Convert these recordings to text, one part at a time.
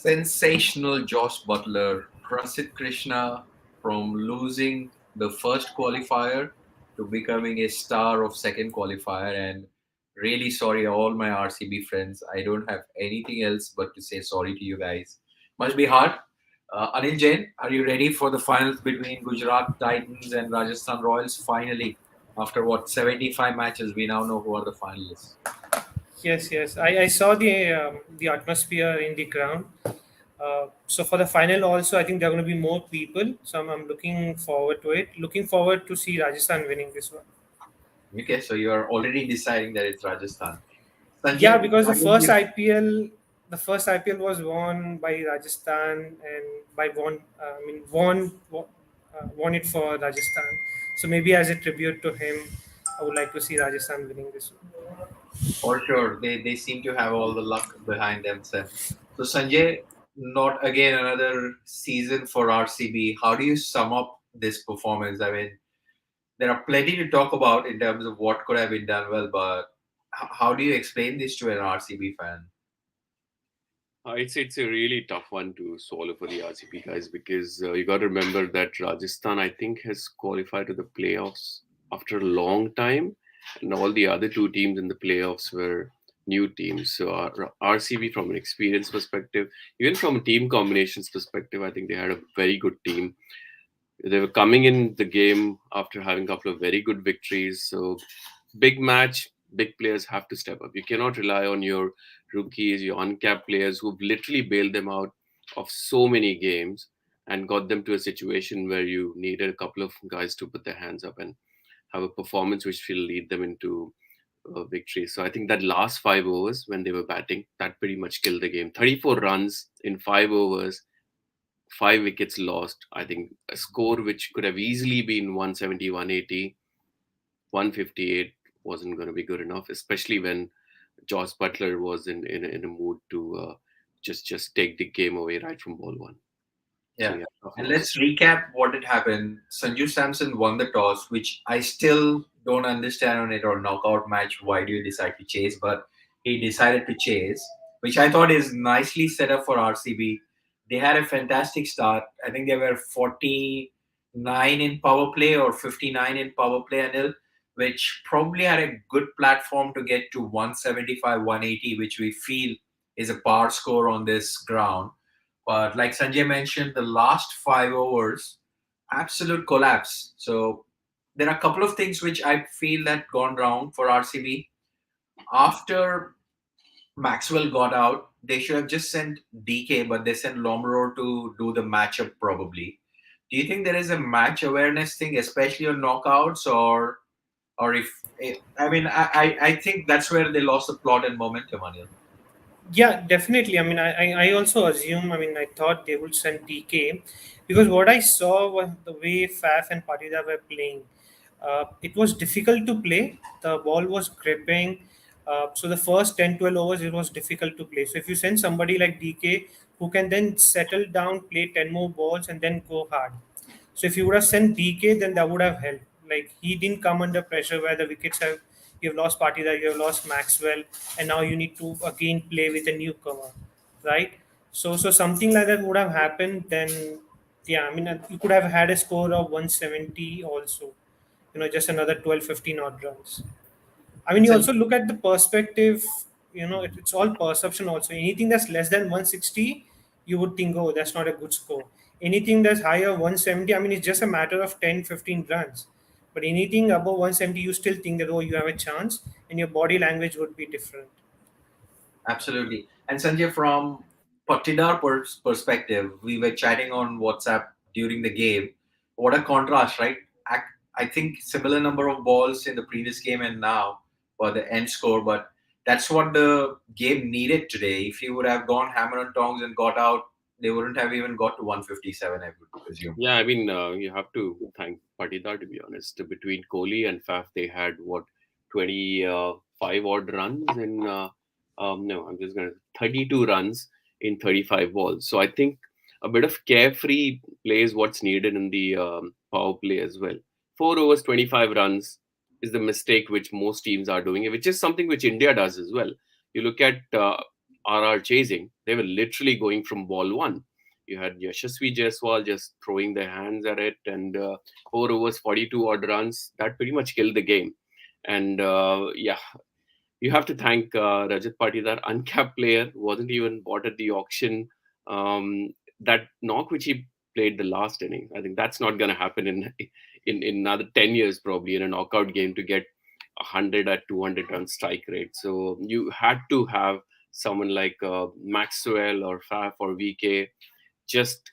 Sensational Josh Buttler, Prasidh Krishna from losing the first qualifier to becoming a star of second qualifier. And really sorry, all my RCB friends. I don't have anything else but to say sorry to you guys. Must be hard. Anil Jain, are you ready for the finals between Gujarat Titans and Rajasthan Royals? Finally, after what 75 matches, we now know who are the finalists. Yes, yes. I saw the atmosphere in the ground. So for the final also, I think there are going to be more people. So I'm looking forward to it. Looking forward to see Rajasthan winning this one. Okay, so you are already deciding that it's Rajasthan. Sanjay, Yeah, because what is the the first IPL was won by Rajasthan and by won it for Rajasthan. So maybe as a tribute to him, I would like to see Rajasthan winning this one. For sure, they seem to have all the luck behind themselves. So Sanjay, not again another season for RCB. How do you sum up this performance? I mean, there are plenty to talk about in terms of what could have been done well, but how do you explain this to an RCB fan? It's a really tough one to swallow for the RCB guys because you got to remember that Rajasthan I think has qualified to the playoffs after a long time, and all the other two teams in the playoffs were new teams. So RCB from an experience perspective, even from a team combinations perspective, I think they had a very good team. They were coming in the game after having a couple of very good victories. So big match, big players have to step up. You cannot rely on your rookies, your uncapped players who've literally bailed them out of so many games and got them to a situation where you needed a couple of guys to put their hands up and have a performance which will lead them into victory. So I think that last 5 overs when they were batting, that pretty much killed the game. 34 runs in 5 overs, 5 wickets lost. I think a score which could have easily been 170, 180, 158 wasn't going to be good enough, especially when Josh Butler was in a mood to just take the game away right from ball one. So Yeah. yeah, tough And loss. let's recap what had happened. Sanju Samson won the toss, which I still don't understand on it or knockout match. Why do you decide to chase? But he decided to chase, which I thought is nicely set up for RCB. They had a fantastic start. I think they were 49 in power play or 59 in power play, Anil, which probably had a good platform to get to 175, 180, which we feel is a par score on this ground. But like Sanjay mentioned, the last 5 overs, absolute collapse. So there are a couple of things which I feel that gone wrong for RCB. After Maxwell got out, they should have just sent DK, but they sent Lomro to do the matchup probably. Do you think there is a match awareness thing, especially on knockouts, or if I mean I think that's where they lost the plot and momentum, Anil. Yeah, definitely. I also assume, I thought they would send TK because what I saw was the way Faf and Patida were playing. It was difficult to play. The ball was gripping. So the first 10, 12 overs, it was difficult to play. So if you send somebody like DK who can then settle down, play 10 more balls, and then go hard. So if you would have sent DK, then that would have helped. Like he didn't come under pressure where the wickets have you've lost Patida, you've lost Maxwell, and now you need to again play with a newcomer, right? So something like that would have happened. Then yeah, you could have had a score of 170 also. Just another 12, 15 odd runs. You So also look at the perspective, it's all perception also. Anything that's less than 160, you would think, oh, that's not a good score. Anything that's higher 170, it's just a matter of 10, 15 runs. But anything above 170, you still think that, oh, you have a chance, and your body language would be different. absolutely. And Sanjay, from Patidar perspective, we were chatting on WhatsApp during the game. What a contrast, right? I, I think similar number of balls in the previous game and now for the end score, but that's what the game needed today. If he would have gone hammer and tongs and got out, they wouldn't have even got to 157, I would presume. Yeah, I mean, you have to thank Patida to be honest. Between Kohli and Faf, they had what 25 odd runs in no, I'm just gonna 32 runs in 35 balls. So I think a bit of carefree play is what's needed in the power play as well. 4 overs, 25 runs is the mistake which most teams are doing, which is something which India does as well. You look at RR chasing, they were literally going from ball one. You had Yashasvi Jaiswal just throwing their hands at it, and 4 overs, 42 odd runs. That pretty much killed the game. And yeah, you have to thank Rajat Patidar, uncapped player, wasn't even bought at the auction. Um, that knock which he played the last inning, I think that's not going to happen in another 10 years probably in a knockout game to get 100 at 200 run strike rate. So you had to have someone like Maxwell or Faf or VK just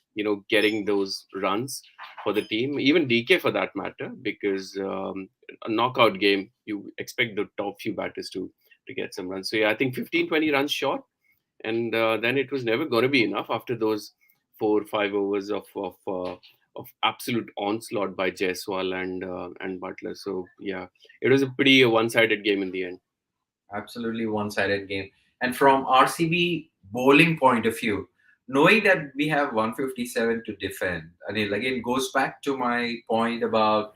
getting those runs for the team, even DK for that matter, because a knockout game you expect the top few batters to get some runs. So yeah, I think 15-20 runs short, and then it was never going to be enough after those 4 or 5 overs of absolute onslaught by Jaiswal and Buttler. So yeah, it was a pretty one-sided game in the end. Absolutely one-sided game. And from RCB bowling point of view, knowing that we have 157 to defend, I mean, again, goes back to my point about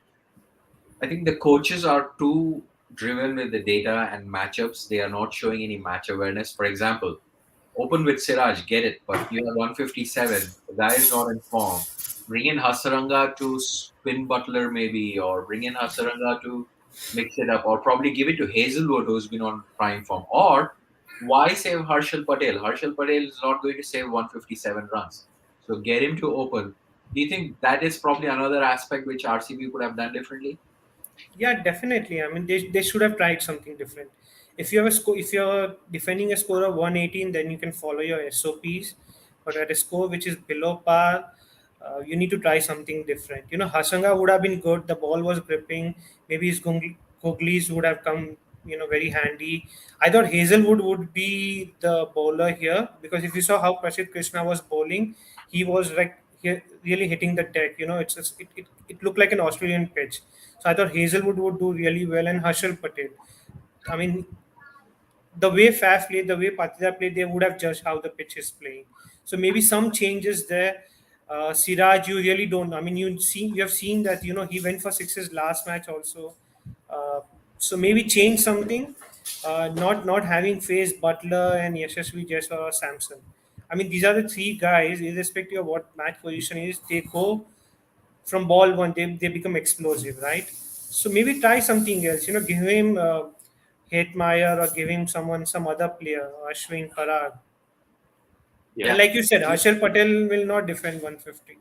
I think the coaches are too driven with the data and matchups. They are not showing any match awareness. For example, open with Siraj, get it, but you have 157. The guy is not in form. Bring in Hasaranga to spin Butler, maybe, or bring in Hasaranga to mix it up, or probably give it to Hazelwood, who's been on prime form. Or why save Harshal Patel? Harshal Patel is not going to save 157 runs. So get him to open. Do you think that is probably another aspect which RCB could have done differently? Yeah, definitely. I mean, they should have tried something different. If you have a score, if you're defending a score of 118, then you can follow your SOPs. But at a score which is below par, you need to try something different. Hasanga would have been good. The ball was gripping. Maybe his googlies would have come, very handy. I thought Hazelwood would be the bowler here because if you saw how Prasidh Krishna was bowling, he was like really hitting the deck. It looked like an Australian pitch. So I thought Hazelwood would do really well and Harshal Patel. I mean, the way Faf played, the way Patida played, they would have judged how the pitch is playing. So maybe some changes there. Siraj, you really don't. I mean, you have seen that he went for sixes last match also. Uh, so maybe change something. Not having faced Butler and Yashasvi Jaiswal or Samson. I mean, these are the three guys, irrespective of what match position is, they go from ball one, they become explosive, right? So maybe try something else. Give him Hetmeyer or give him some other player, Ashwin Parag. And Yeah. like you said, Harshal Patel will not defend 150.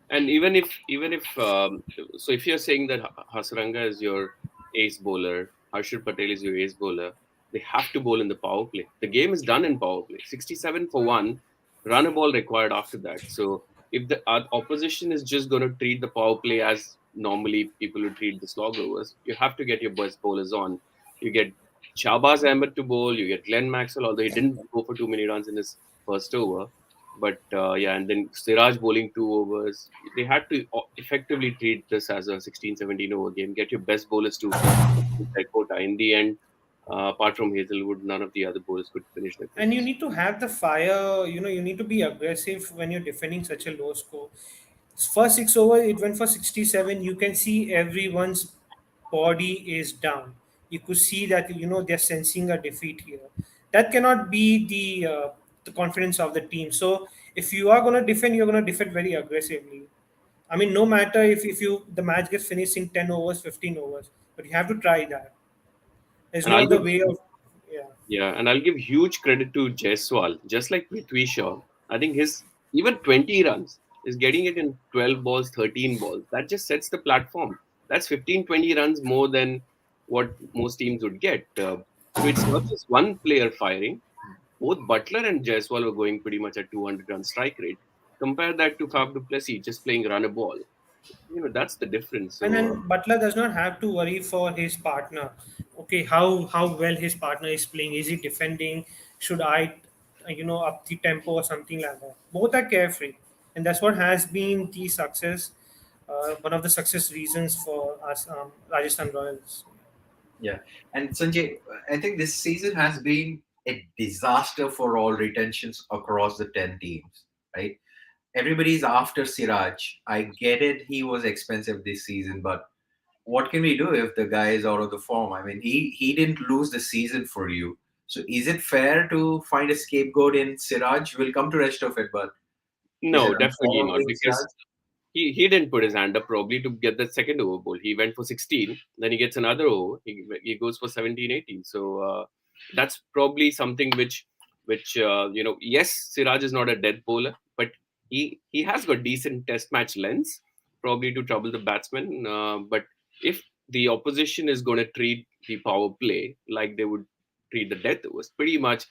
And even if if you're saying that Hasaranga is your ace bowler, Harshal Patel is your ace bowler, they have to bowl in the power play. The game is done in power play. 67 for one, run a ball required after that. So if the opposition is just going to treat the power play as normally people would treat the slog overs, you have to get your best bowlers on. You get Shahbaz Ahmed to bowl, you get Glenn Maxwell, although he didn't go for too many runs in his first over. But yeah, and then Siraj bowling 2 overs. They had to effectively treat this as a 16-17 over game. Get your best bowlers to complete their quota. In the end, apart from Hazelwood, none of the other bowlers could finish their And you quotas. need to have the fire, you need to be aggressive when you're defending such a low score. First 6 over, it went for 67. You can see everyone's body is down. You could see that they're sensing a defeat here. That cannot be the confidence of the team. So if you are going to defend, you're going to defend very aggressively. I mean, no matter if you the match gets finished in 10 overs, 15 overs, but you have to try that. There's And no I'll other give way of, yeah. Yeah, and I'll give huge credit to Jaiswal. Just like Prithvi Shaw, I think his even 20 runs is getting it in 12 balls, 13 balls. That just sets the platform. That's 15, 20 runs more than what most teams would get. So it's not just one player firing. Both Buttler and Jaiswal were going pretty much at 200 run strike rate. Compare that to Faf du Plessis just playing run a ball. That's the difference. And So then Butler does not have to worry for his partner. Okay, how well his partner is playing. Is he defending? Should I, up the tempo or something like that? Both are carefree, and that's what has been the success. One of the success reasons for us, Rajasthan Royals. Yeah. And Sanjay, I think this season has been a disaster for all retentions across the 10 teams, right? Everybody's after Siraj. I get it, he was expensive this season, but what can we do if the guy is out of the form? I mean, he didn't lose the season for you. So is it fair to find a scapegoat in Siraj? We'll come to rest of it, but is it No, definitely unfair on not, playing Siraj? because he didn't put his hand up probably to get the second over ball. He went for 16, then he gets another over. He goes for 17, 18. So that's probably something which yes, Siraj is not a dead bowler, but he has got decent test match length, probably to trouble the batsman. But if the opposition is going to treat the power play like they would treat the death overs, pretty much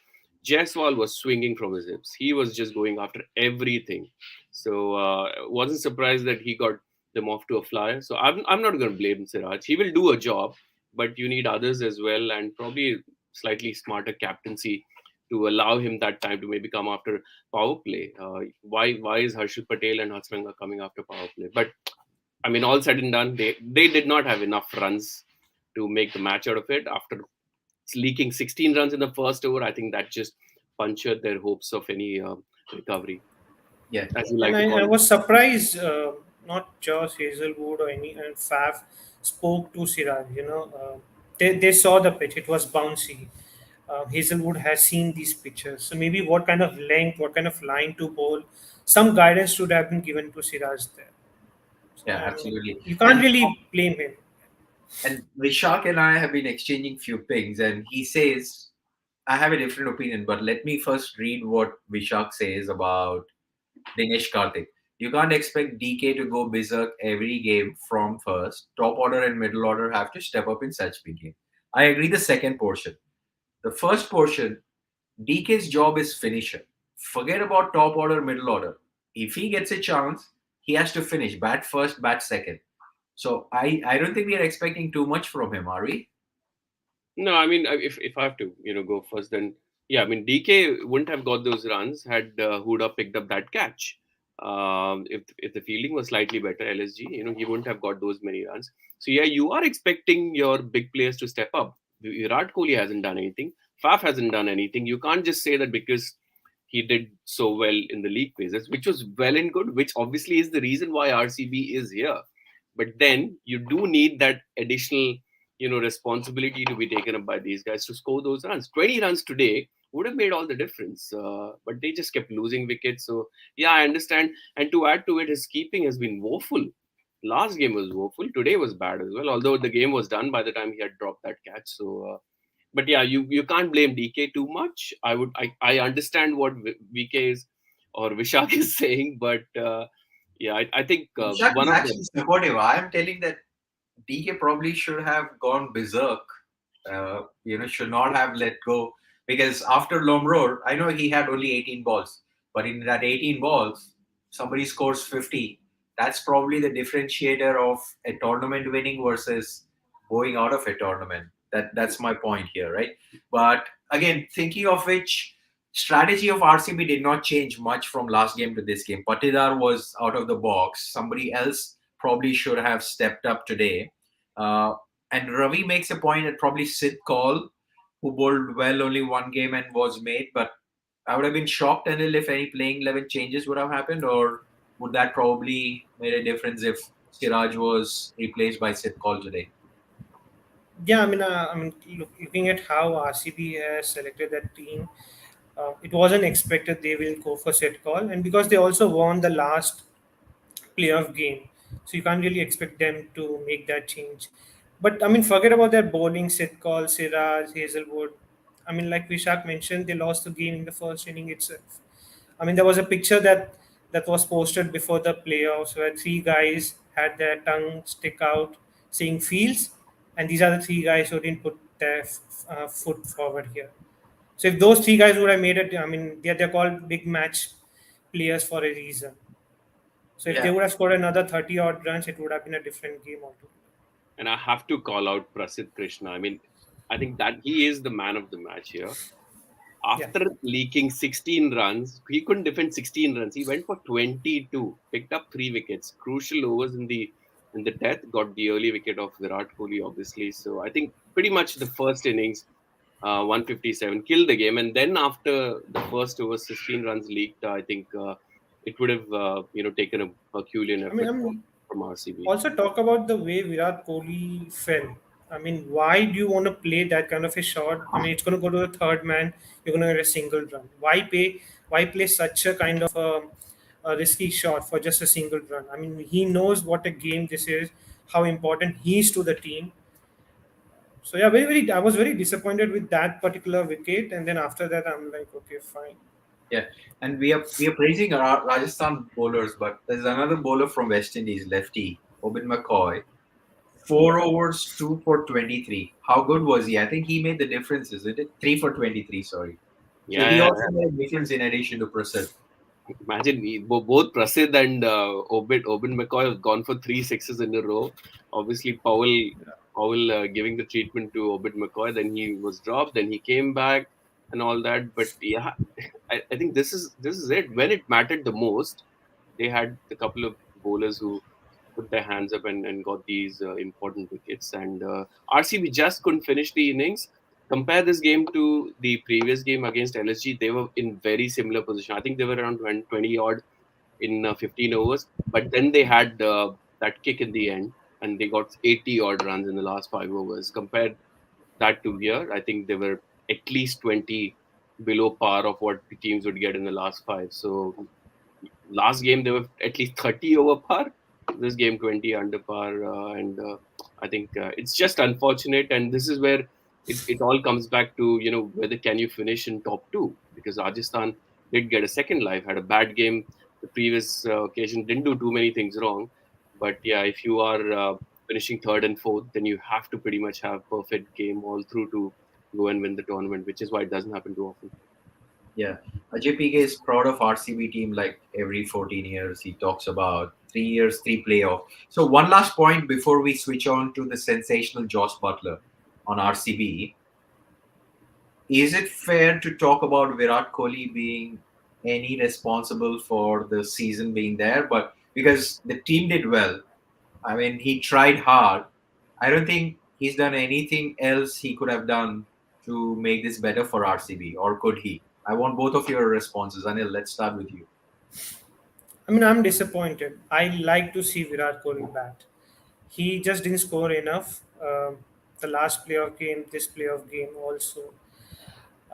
Jaiswal was swinging from his hips. He was just going after everything. So wasn't surprised that he got them off to a flyer. So I'm not going to blame Siraj. He will do a job, but you need others as well, and probably slightly smarter captaincy to allow him that time to maybe come after power play. Why is Harshal Patel and Hatsranga coming after power play? But I mean, all said and done, they did not have enough runs to make the match out of it. After leaking 16 runs in the first over, I think that just punctured their hopes of any recovery, Yeah, as you And like to I call it. was surprised, not Josh Hazelwood or any, and Faf spoke to Siraj. They saw the pitch; it was bouncy. Hazelwood has seen these pictures, so maybe what kind of length, what kind of line to bowl, some guidance should have been given to Siraj there. So yeah, absolutely. you can't really blame him. And Vishak and I have been exchanging few pings, and he says I have a different opinion. But let me first read what Vishak says about Dinesh Karthik. You can't expect DK to go berserk every game from first. Top order and middle order have to step up in such big game. I agree. The second portion, the first portion, DK's job is finisher. Forget about top order, middle order. If he gets a chance, he has to finish. Bat first, bat second. So I don't think we are expecting too much from him, are we? No, I mean, if I have to, go first, then yeah, I mean, DK wouldn't have got those runs had Huda picked up that catch. If the fielding was slightly better, LSG, he wouldn't have got those many runs. So yeah, you are expecting your big players to step up. Virat Kohli hasn't done anything. Faf hasn't done anything. You can't just say that because he did so well in the league phases, which was well and good, which obviously is the reason why RCB is here. But then you do need that additional responsibility to be taken up by these guys to score those runs. 20 runs today would have made all the difference, but they just kept losing wickets. So yeah, I understand. And to add to it, his keeping has been woeful. Last game was woeful. Today was bad as well. Although the game was done by the time he had dropped that catch. So, but yeah, you can't blame DK too much. I understand what VK is or Vishak is saying, but yeah, I think Vishak one is of actually them. supportive. I am telling that DK probably should have gone berserk. Should not have let go because after Lomror, I know he had only 18 balls, but in that 18 balls, somebody scores 50. That's probably the differentiator of a tournament winning versus going out of a tournament. That's my point here, right? But again, thinking of which, strategy of RCB did not change much from last game to this game. Patidar was out of the box. Somebody else probably should have stepped up today. Uh, and Ravi makes a point that probably Sid Call, who bowled well only one game and was made, but I would have been shocked, Anil, if any playing 11 changes would have happened, or would that probably made a difference if Siraj was replaced by Sid Call today? Yeah, looking at how RCB has selected that team, it wasn't expected they will go for set call, and because they also won the last playoff game, so you can't really expect them to make that change. But forget about their bowling, set call, Siraj, Hazelwood. Like Vishak mentioned, they lost the game in the first inning itself. There was a picture that was posted before the playoffs where three guys had their tongue stick out saying fields, and these are the three guys who didn't put their foot forward here. So if those three guys would have made it, they're called big match players for a reason. So if they Yeah, would have scored another 30 odd runs, it would have been a different game altogether. And I have to call out Prasidh Krishna. I mean, I think that he is the man of the match here. Yeah. After leaking 16 runs, he couldn't defend 16 runs. He went for 22, picked up 3 wickets, crucial overs in the death, got the early wicket of Virat Kohli, obviously. So I think pretty much the first innings, 157, killed the game. And then after the first over, 16 runs leaked, I think it would have taken a Herculean I mean, effort I mean, from RCB. also talk about the way Virat Kohli fell. I mean, why do you want to play that kind of a shot? I mean, it's going to go to the third man. You're going to get a single run. Why pay? Why play such a kind of a risky shot for just a single run? I mean, he knows what a game this is, how important he is to the team. So yeah, very very. I was very disappointed with that particular wicket, and then after that, I'm like, okay, fine. Yeah, and we are praising our Rajasthan bowlers, but there's another bowler from West Indies, lefty Obed McCoy. 4 overs, 2 for 23. How good was he? I think he made the difference, isn't it? 3 for 23. Sorry. So Yeah, he yeah, also made a difference in addition to Prasidh. imagine both Prasidh and Obed McCoy have gone for three sixes in a row. Obviously, Powell giving the treatment to Obed McCoy. Then he was dropped. Then he came back and all that. But yeah, I think this is it. When it mattered the most, they had a couple of bowlers who put their hands up and got these important wickets. And RCB just couldn't finish the innings. Compare this game to the previous game against LSG. They were in very similar position. I think they were around 20 odd in 15 overs. But then they had that kick in the end, and they got 80 odd runs in the last 5 overs. Compare that to here, I think they were at least 20 below par of what the teams would get in the last five. So last game they were at least 30 over par. This game 20 under par, and I think it's just unfortunate. And this is where it all comes back to whether can you finish in top two, because Rajasthan did get a second life, had a bad game the previous occasion, didn't do too many things wrong, but yeah, if you are finishing third and fourth, then you have to pretty much have perfect game all through to go and win the tournament, which is why it doesn't happen too often. Yeah. JPK is proud of RCB team like every 14 years. He talks about 3 years, three playoff. So one last point before we switch on to the sensational Josh Butler on RCB. Is it fair to talk about Virat Kohli being any responsible for the season being there? But because the team did well, I mean, he tried hard. I don't think he's done anything else he could have done to make this better for RCB, or could he? I want both of your responses. Anil, let's start with you. I mean, I'm disappointed. I like to see Virat Kohli bat. He just didn't score enough. The last playoff game, this playoff game also.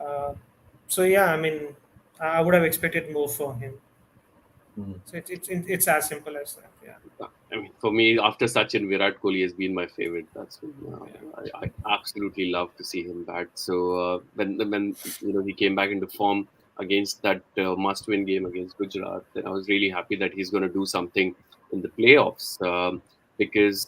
Uh, so yeah, I mean, I would have expected more from him. Hmm. So it's as simple as that. Yeah. I mean, for me, after Sachin, Virat Kohli has been my favorite batsman. Yeah. I absolutely love to see him bat. So when he came back into form against that must-win game against Gujarat, then I was really happy that he's going to do something in the playoffs, because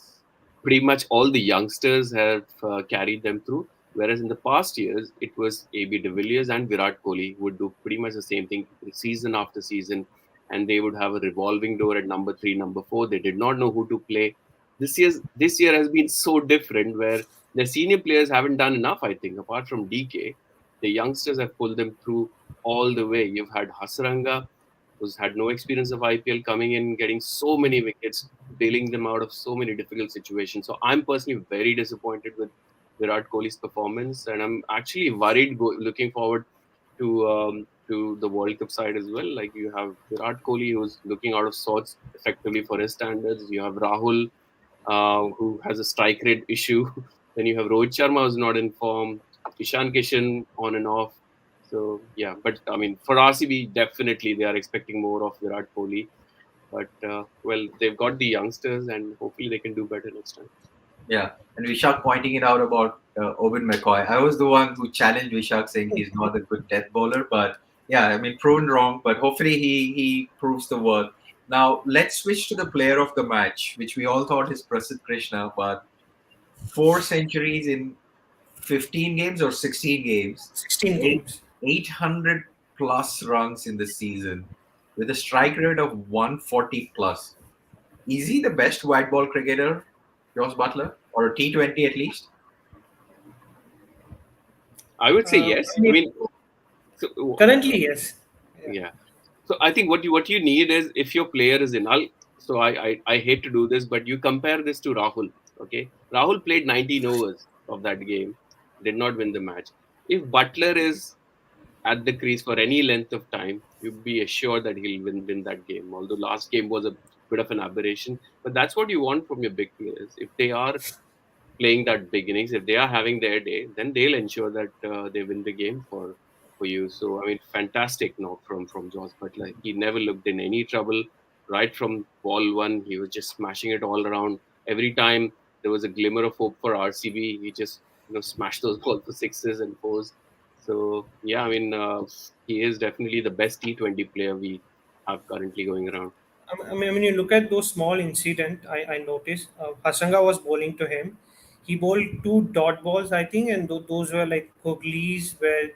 pretty much all the youngsters have carried them through. Whereas in the past years, it was AB de Villiers and Virat Kohli who would do pretty much the same thing season after season, and they would have a revolving door at number three, number four. They did not know who to play. This year has been so different, where the senior players haven't done enough. I think apart from DK, the youngsters have pulled them through all the way. You've had Hasaranga, who's had no experience of IPL, coming in, getting so many wickets, bailing them out of so many difficult situations. So I'm personally very disappointed with Virat Kohli's performance, and I'm actually worried looking forward to the World Cup side as well. Like, you have Virat Kohli, who's looking out of sorts effectively for his standards. You have Rahul, who has a strike rate issue. Then you have Rohit Sharma, who's not in form. Ishan Kishan on and off. So yeah, but I mean, for RCB, definitely they are expecting more of Virat Kohli. But well, they've got the youngsters, and hopefully they can do better next time. Yeah, and Vishak pointing it out about Obed McCoy. I was the one who challenged Vishak saying he's not a good death bowler, but yeah, I mean, proven wrong, but hopefully he proves the worth. Now, let's switch to the player of the match, which we all thought is Prasidh Krishna, but 4 centuries in 15 games or 16 games, 16 eight, games. 800 plus runs in the season with a strike rate of 140 plus. Is he the best white ball cricketer, Josh Butler, or a T20 at least? I would say I yes. I mean, mean, so, currently, yes. Yeah. yeah. So I think what you need is, if your player is in. I hate to do this, but you compare this to Rahul. Okay, Rahul played 19 overs of that game, did not win the match. If Butler is at the crease for any length of time, you'd be assured that he'll win that game. Although last game was a bit of an aberration, but that's what you want from your big players. If they are playing that big innings. If they are having their day, then they'll ensure that they win the game for you. So I mean, fantastic knock from Josh Butler. He never looked in any trouble right from ball one. He was just smashing it all around. Every time there was a glimmer of hope for RCB, he just smashed those balls for sixes and fours. So yeah, I mean, he is definitely the best T20 player we have currently going around. When you look at those small incident, I noticed Hasanga was bowling to him. He bowled two dot balls, I think, and those were like googlies where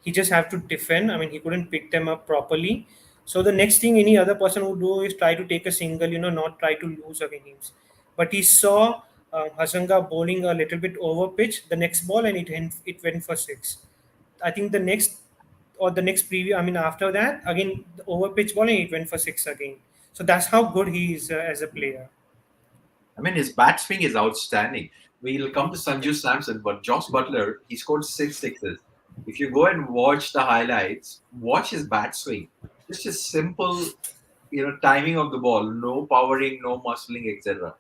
he just have to defend. I mean, he couldn't pick them up properly. So the next thing any other person would do is try to take a single, not try to lose against him. But he saw Hasanga bowling a little bit over pitch the next ball, and it went for six. I think the next preview. I mean, after that, again the over pitch bowling, it went for six again. So that's how good he is as a player. I mean, his bat swing is outstanding. We'll come to Sanju Samson, but Josh Butler, he scored six sixes. If you go and watch the highlights, watch his bat swing. Just a simple, timing of the ball, no powering, no muscling, etc.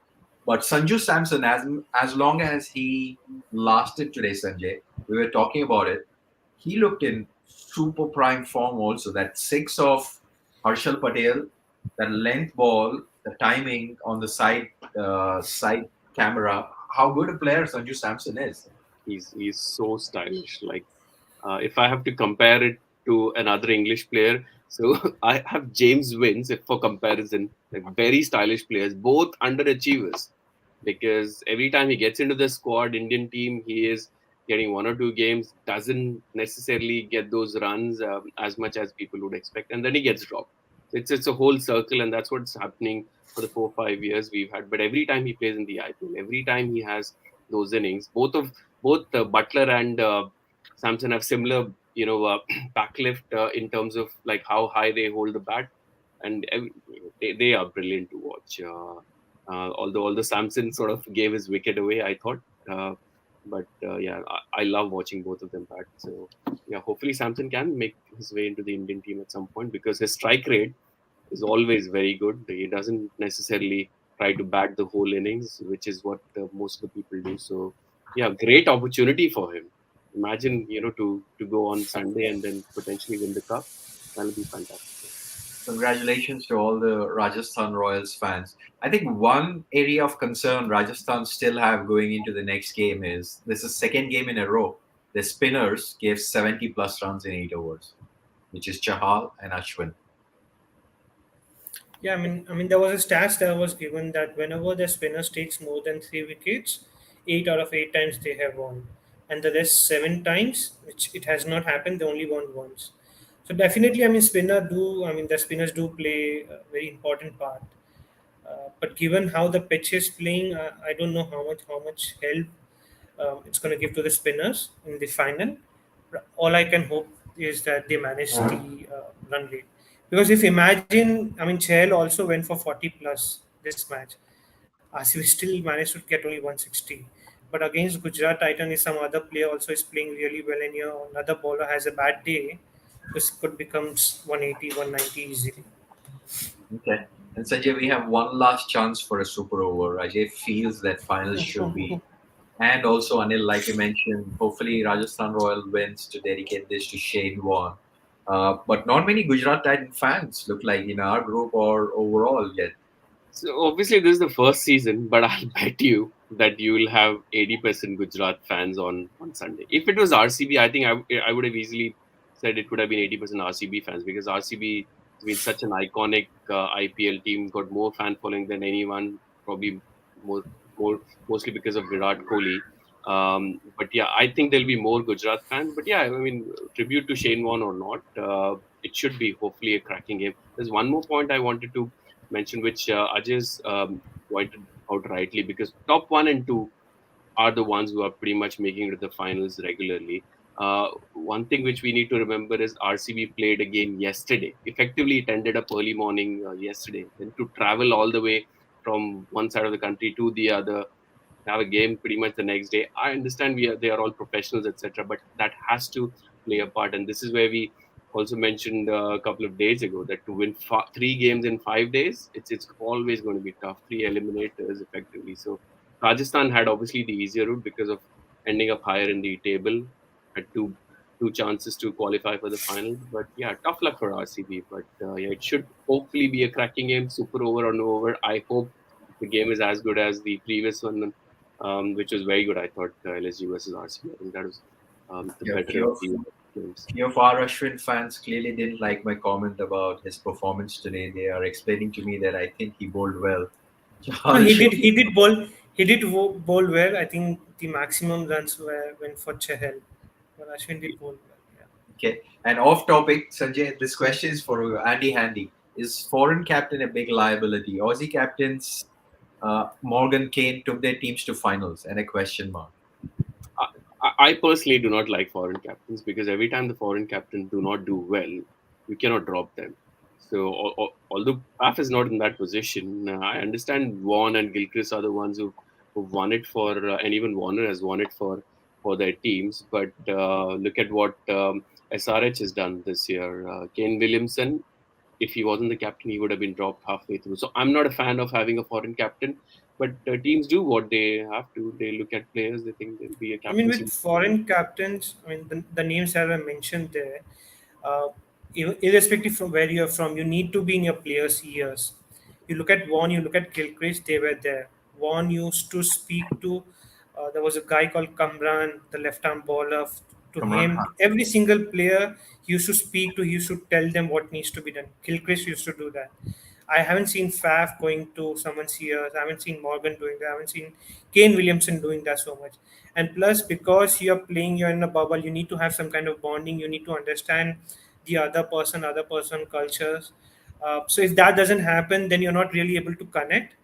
But Sanju Samson, as long as he lasted today, Sanjay, we were talking about it. He looked in super prime form also. That six of Harshal Patel, that length ball, the timing on the side camera. How good a player Sanju Samson is. He's so stylish. Like if I have to compare it to another English player, so I have James Wins if for comparison, like very stylish players, both underachievers, because every time he gets into the squad Indian team, he is getting one or two games, doesn't necessarily get those runs as much as people would expect, and then he gets dropped. So it's a whole circle, and that's what's happening for the 4 5 years we've had. But every time he plays in the IPL, every time he has those innings, both Butler and Samson have similar, backlift in terms of like how high they hold the bat, and they are brilliant to watch. Although Samson sort of gave his wicket away, I thought, but yeah, I love watching both of them bat. So yeah, hopefully Samson can make his way into the Indian team at some point because his strike rate is always very good. He doesn't necessarily try to bat the whole innings, which is what most of the people do. So yeah, great opportunity for him. Imagine to go on Sunday and then potentially win the cup. That'll be fantastic. Congratulations to all the Rajasthan Royals fans. I think one area of concern Rajasthan still have going into the next game is this is second game in a row. The spinners gave 70 plus runs in 8 overs, which is Chahal and Ashwin. Yeah, I mean, there was a stats that was given that whenever the spinners takes more than 3 wickets, 8 out of 8 times they have won, and the rest 7 times, which it has not happened, they only won once. So definitely, I mean, the spinners do play a very important part. But given how the pitch is playing, I don't know how much help it's going to give to the spinners in the final. All I can hope is that they manage the run rate. Because if imagine, I mean, Chahal also went for 40 plus this match. RCB still managed to get only 160. But against Gujarat Titan, is some other player also is playing really well, and another bowler has a bad day, this could become 180, 190 easily. Okay. And Sanjay, we have one last chance for a super over. Ajay feels that finals should be. And also, Anil, like you mentioned, hopefully Rajasthan Royal wins to dedicate this to Shane Warne. But not many Gujarat Titan fans look like in our group or overall yet. So obviously this is the first season, but I'll bet you that you will have 80% Gujarat fans on Sunday. If it was RCB, I think I would have easily said it would have been 80% RCB fans because RCB has been such an iconic IPL team, got more fan following than anyone, probably more more mostly because of Virat Kohli. But yeah, I think there'll be more Gujarat fans. But yeah, I mean, tribute to Shane Warne or not, it should be hopefully a cracking game. There's one more point I wanted to mention, which Ajay's pointed out rightly, because top one and two are the ones who are pretty much making it to the finals regularly. One thing which we need to remember is RCB played a game yesterday. Effectively, it ended up early morning yesterday. Then to travel all the way from one side of the country to the other, have a game pretty much the next day. I understand they are all professionals, etc., but that has to play a part. And this is where we also mentioned a couple of days ago that to win 3 games in 5 days, it's always going to be tough. 3 eliminators effectively. So Rajasthan had obviously the easier route because of ending up higher in the table, had two chances to qualify for the final. But yeah, tough luck for RCB. But yeah, it should hopefully be a cracking game, super over or no over. I hope the game is as good as the previous one, which was very good. I thought LSG versus RCB. I think that was the Yeah, better of the games. few of our Ashwin fans clearly didn't like my comment about his performance today. They are explaining to me that I think he bowled well. No, I'll show you. He did bowl. He did bowl well. I think the maximum runs went for Chahal, but Ashwin did bowl well. Yeah. Okay. And off topic, Sanjay, this question is for you. Andy Handy. Is foreign captain a big liability? Aussie captains Morgan Kane took their teams to finals and a question mark. I personally do not like foreign captains because every time the foreign captains do not do well, you cannot drop them. So although Paf is not in that position, I understand Vaughan and Gilchrist are the ones who won it for, and even Warner has won it for their teams. But look at what SRH has done this year. Kane Williamson, if he wasn't the captain, he would have been dropped halfway through. So I'm not a fan of having a foreign captain, but teams do what they have to. They look at players, they think they'll be a I mean, captaincy. with foreign captains, I mean the names that were mentioned there, uh, irrespective from where you're from, you need to be in your players' ears. You look at Vaughan, you look at Gilchrist, they were there. Vaughan used to speak to. There was a guy called Kamran, the left-arm bowler. To Kamran him, Khan. every single player he used to speak to, he used to tell them what needs to be done. Gilchrist used to do that. I haven't seen Faf going to someone's ears. I haven't seen Morgan doing that. I haven't seen Kane Williamson doing that so much. And plus, because you're playing, you're in a bubble, you need to have some kind of bonding. You need to understand the other person cultures. So if that doesn't happen, then you're not really able to connect.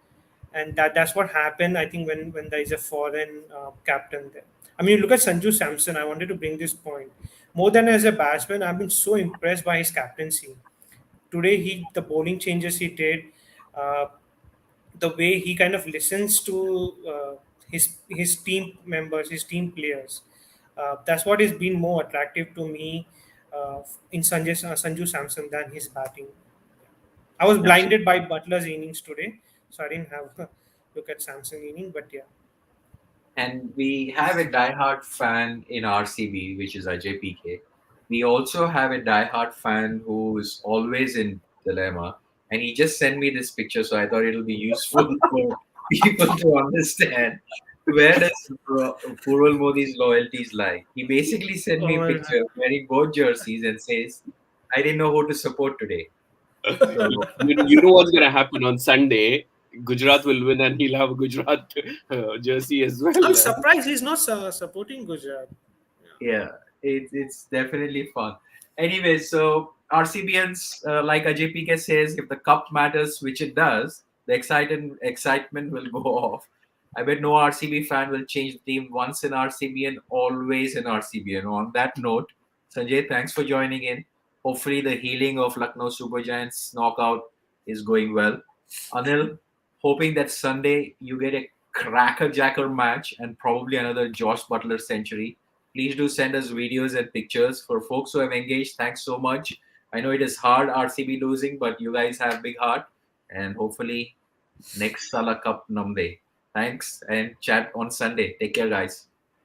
And that's what happened, I think, when there is a foreign captain there. I mean, look at Sanju Samson. I wanted to bring this point. More than as a batsman, I've been so impressed by his captaincy today. The bowling changes he did, uh, the way he kind of listens to his team members, his team players. That's what has been more attractive to me in Sanju Samson than his batting. I was Absolutely. blinded by Butler's innings today, so I didn't have a look at Samson inning. But yeah, And we have a diehard fan in RCB, which is Ajay PK. We also have a diehard fan who is always in dilemma, and he just sent me this picture, so I thought it'll be useful for people to understand where does Purval Modi's loyalties lie. He basically sent me oh a my picture wearing both jerseys and says, "I didn't know who to support today." So You know what's going to happen on Sunday. Gujarat will win and he'll have a Gujarat jersey as I'm well. surprised he's not supporting Gujarat. yeah, it's definitely fun. Anyway, so RCBians, like Ajay PK says, if the cup matters, which it does, the excitement will go off. I bet no RCB fan will change the team once in RCB and always in RCB. And on that note, Sanjay, thanks for joining in. Hopefully, the healing of Lucknow Super Giants knockout is going well. Anil, hoping that Sunday you get a cracker jacker match and probably another Josh Butler century. Please do send us videos and pictures. For folks who have engaged, thanks so much. I know it is hard RCB losing, but you guys have big heart, and hopefully next Salah Cup Namde. Thanks and chat on Sunday. Take care, guys.